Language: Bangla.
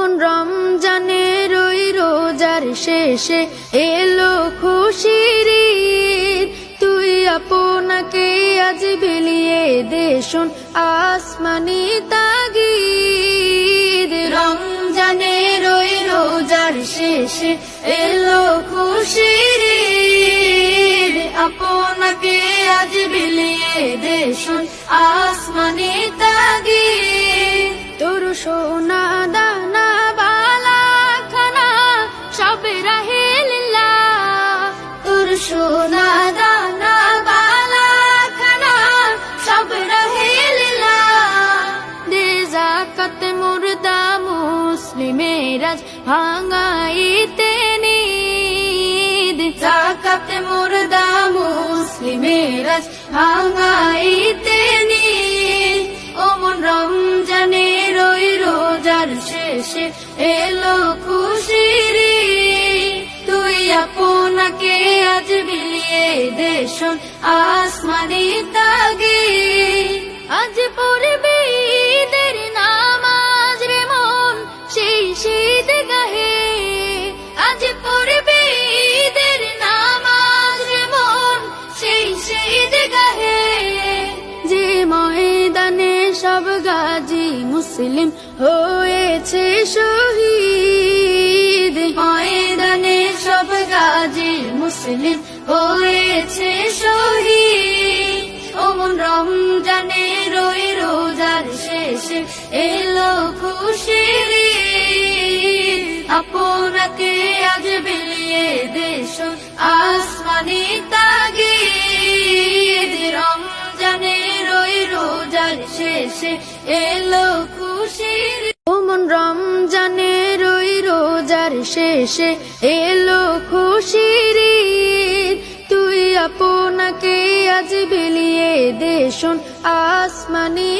ওমন রমজানের ওই রোজার শেষে এলো খুশির ঈদ। তুই আপনাকে আজ বিলিয়ে দে শোন আসমানি তাগিদ। রমজানের ওই রোজার শেষে এলো খুশির ঈদ। আপনাকে আজ বিলিয়ে দে শোন আসমানি তাগিদ। তোর সোনা দানা বালা খানা সব রাহে লিল্লাহ। তোর সোনা দানা বালা খানা সব রাহে লিল্লাহ। দে যাকাত মুর্দা মুসলিমের আজ ভাঙাইতে নিদ। যাকাত মুর্দা মুসলিমের আজ ভাঙাইতে নিদ। ওমন রমজানের ওই রোজার শেষে এলো খুশির ঈদ। তুই আপনাকে আজ বিলিয়ে দে শোন আসমানি তাগিদ। আজ পড়বি ঈদের নামাজ রে মন সেই শীত গাহে। আজ পড়বি ঈদের নামাজ রে মন সেই শীত গাহে। যে ময়দানে সব গাজী মুসলিম হয়েছে শহীদ। ময়দানে সব গাজী মুসলিম হয়েছে শহীদ। ওমন রমজানের ওই রোজার শেষে এলো খুশির ঈদ। আপনাকে আজ বিলিয়ে দে শোন আসমানি তাগিদ। রমজানের ওই রোজার শেষে এলো খুশির। ওমন রমজানের ওই রোজার শেষে এলো খুশির ঈদ। তুই আপনাকে আজ বিলিয়ে দে শোন আসমানি